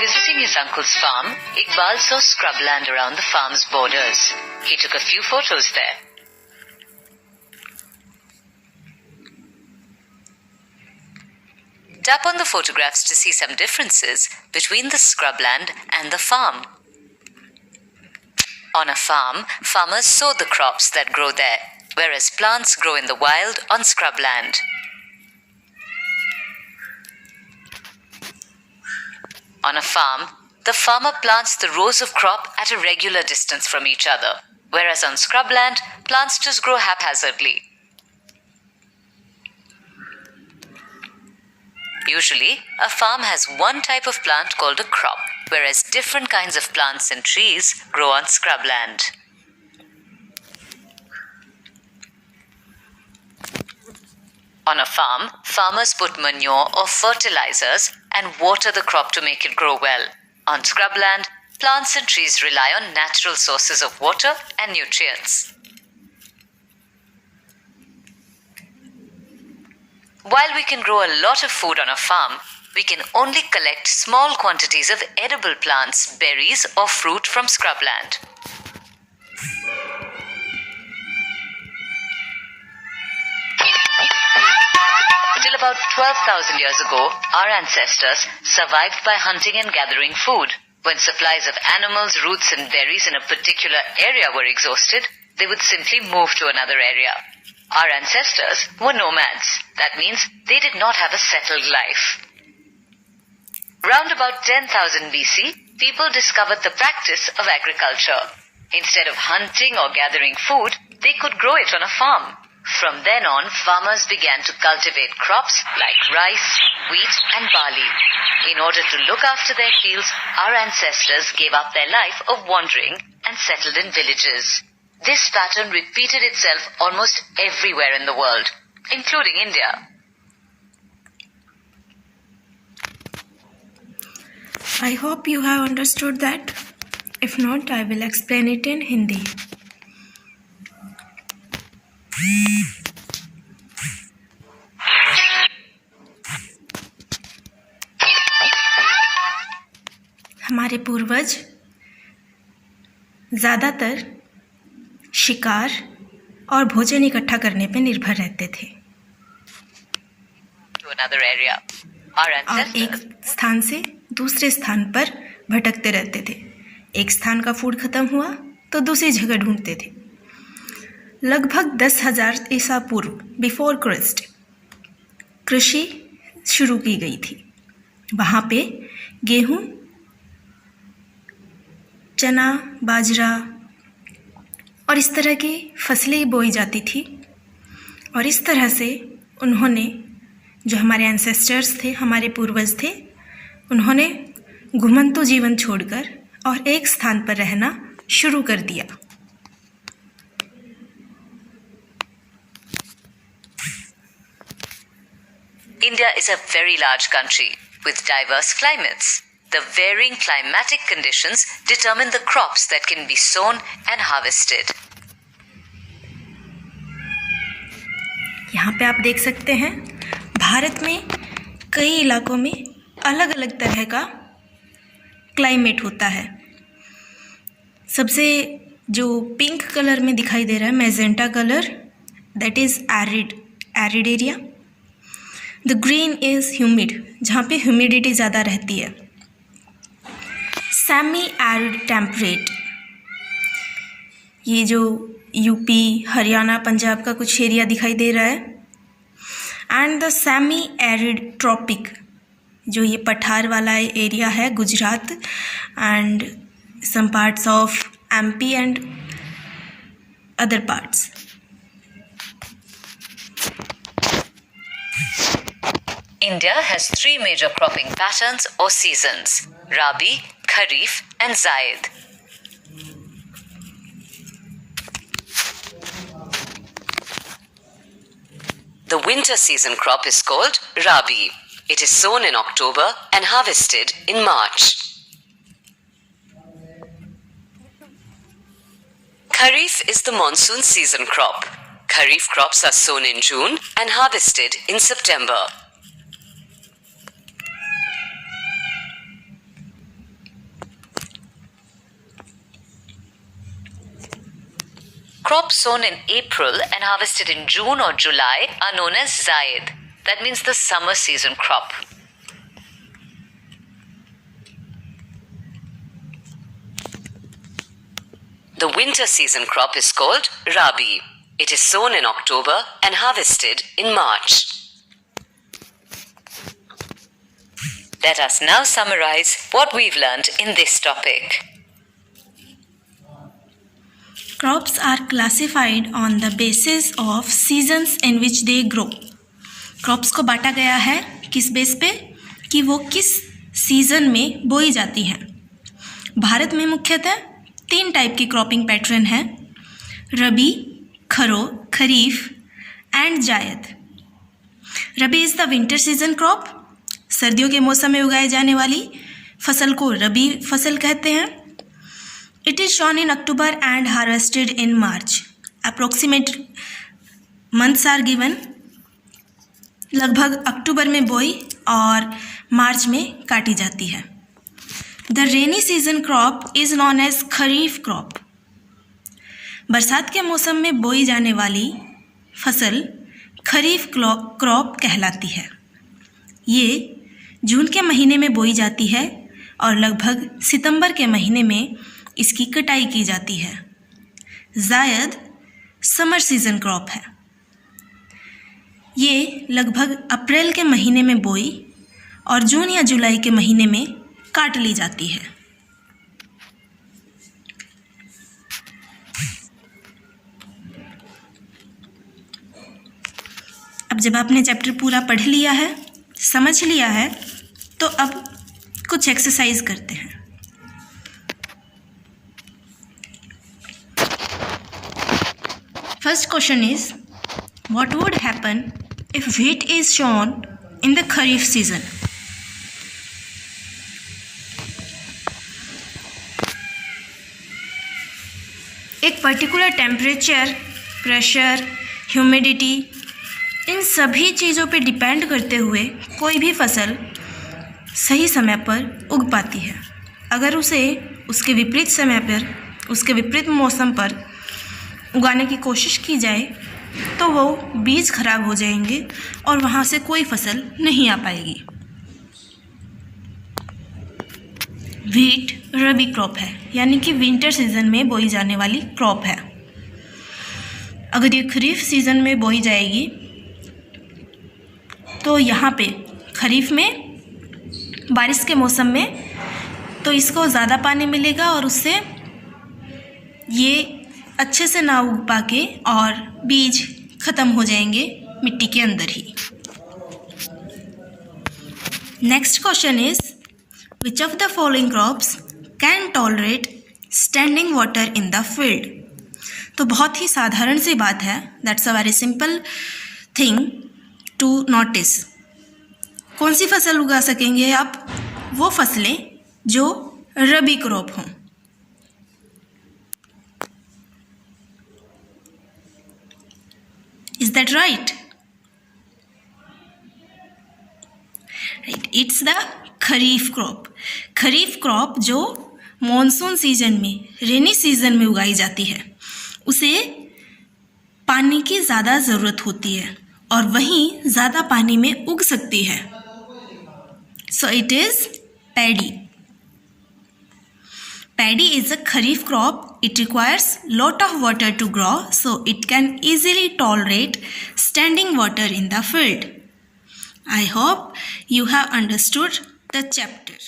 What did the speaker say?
visiting his uncle's farm, Iqbal saw scrubland around the farm's borders. He took a few photos there. Tap on the photographs to see some differences between the scrubland and the farm. On a farm, farmers sow the crops that grow there, whereas plants grow in the wild on scrubland. On a farm, the farmer plants the rows of crop at a regular distance from each other, whereas on scrubland, plants just grow haphazardly. Usually, a farm has one type of plant called a crop, whereas different kinds of plants and trees grow on scrubland. On a farm, farmers put manure or fertilizers and water the crop to make it grow well. On scrubland, plants and trees rely on natural sources of water and nutrients. While we can grow a lot of food on a farm, we can only collect small quantities of edible plants, berries, or fruit from scrubland. Till about 12,000 years ago, our ancestors survived by hunting and gathering food. When supplies of animals, roots, and berries in a particular area were exhausted, they would simply move to another area. Our ancestors were nomads. That means they did not have a settled life. Round about 10,000 BC, people discovered the practice of agriculture. Instead of hunting or gathering food, they could grow it on a farm. From then on, farmers began to cultivate crops like rice, wheat, and barley. In order to look after their fields, our ancestors gave up their life of wandering and settled in villages. This pattern repeated itself almost everywhere in the world, including India. I hope you have understood that. If not, I will explain it in Hindi. हमारे पूर्वज ज़्यादातर शिकार और भोजन इकट्ठा करने पर निर्भर रहते थे और एक स्थान से दूसरे स्थान पर भटकते रहते थे। एक स्थान का फूड खत्म हुआ तो दूसरी जगह ढूंढते थे। लगभग 10,000 ईसा पूर्व बिफोर क्रिस्ट कृषि शुरू की गई थी। वहाँ पे गेहूँ, चना, बाजरा और इस तरह की फसलें बोई जाती थी और इस तरह से उन्होंने, जो हमारे एंसेस्टर्स थे, हमारे पूर्वज थे, उन्होंने घुमंतु जीवन छोड़कर और एक स्थान पर रहना शुरू कर दिया। India is a very large country with diverse climates. The varying climatic conditions determine the crops that can be sown and harvested. यहाँ पे आप देख सकते हैं, भारत में कई इलाकों में अलग अलग तरह का क्लाइमेट होता है। सबसे जो पिंक कलर में दिखाई दे रहा है, magenta colour, that is arid area. The green is humid, जहाँ पे ह्यूमिडिटी ज़्यादा रहती है। सेमी एरिड टेम्परेट, ये जो यूपी, हरियाणा, पंजाब का कुछ एरिया दिखाई दे रहा है। And the semi arid tropic, जो ये पठार वाला एरिया है, Gujarat and some parts of MP and other parts. India has three major cropping patterns or seasons: Rabi, Kharif, and Zaid. The winter season crop is called Rabi. It is sown in October and harvested in March. Kharif is the monsoon season crop. Kharif crops are sown in June and harvested in September. Crops sown in April and harvested in June or July are known as Zaid. That means the summer season crop. The winter season crop is called Rabi. It is sown in October and harvested in March. Let us now summarize what we've learned in this topic. Crops are classified on the basis of seasons in which they grow. Crops को बांटा गया है किस base पे कि वो किस season में बोई जाती हैं. भारत में मुख्यतः 3 टाइप की क्रॉपिंग पैटर्न है: रबी, kharif and zaid. Rabi is the winter season crop. सर्दियों के मौसम में उगाए जाने वाली फसल को रबी फसल कहते हैं. It is sown in October and harvested in March. Approximate months are given. लगभग अक्टूबर में बोई और मार्च में काटी जाती है. The rainy season crop is known as kharif crop. बरसात के मौसम में बोई जाने वाली फसल खरीफ क्रॉप कहलाती है. ये जून के महीने में बोई जाती है और लगभग सितंबर के महीने में इसकी कटाई की जाती है. जायद समर सीजन क्रॉप है. ये लगभग अप्रैल के महीने में बोई और जून या जुलाई के महीने में काट ली जाती है. अब जब आपने चैप्टर पूरा पढ़ लिया है, समझ लिया है, तो अब कुछ एक्सरसाइज करते हैं. First question is, what would happen if wheat is shown in the kharif season? एक पर्टिकुलर टेम्परेचर, प्रेशर, ह्यूमिडिटी, इन सभी चीज़ों पे डिपेंड करते हुए कोई भी फसल सही समय पर उग पाती है. अगर उसे उसके विपरीत समय पर, उसके विपरीत मौसम पर उगाने की कोशिश की जाए तो वो बीज खराब हो जाएंगे और वहाँ से कोई फसल नहीं आ पाएगी. व्हीट रबी क्रॉप है, यानी कि विंटर सीजन में बोई जाने वाली क्रॉप है. अगर ये खरीफ सीजन में बोई जाएगी तो यहाँ पे खरीफ में बारिश के मौसम में तो इसको ज़्यादा पानी मिलेगा और उससे ये अच्छे से ना उग पाके और बीज ख़त्म हो जाएंगे मिट्टी के अंदर ही. Next question is, which of the following crops can tolerate standing water in the field? तो बहुत ही साधारण सी बात है. That's a very simple thing to notice. कौन सी फसल उगा सकेंगे आप? वो फसलें जो रबी क्रॉप हों. Is that right? Right. It's the kharif crop. Kharif crop जो मॉनसून सीजन में, रेनी सीजन में उगाई जाती है, उसे पानी की ज़्यादा ज़रूरत होती है और वहीं ज़्यादा पानी में उग सकती है. So it is paddy. Paddy is a kharif crop. It requires lot of water to grow, so it can easily tolerate standing water in the field. I hope you have understood the chapter.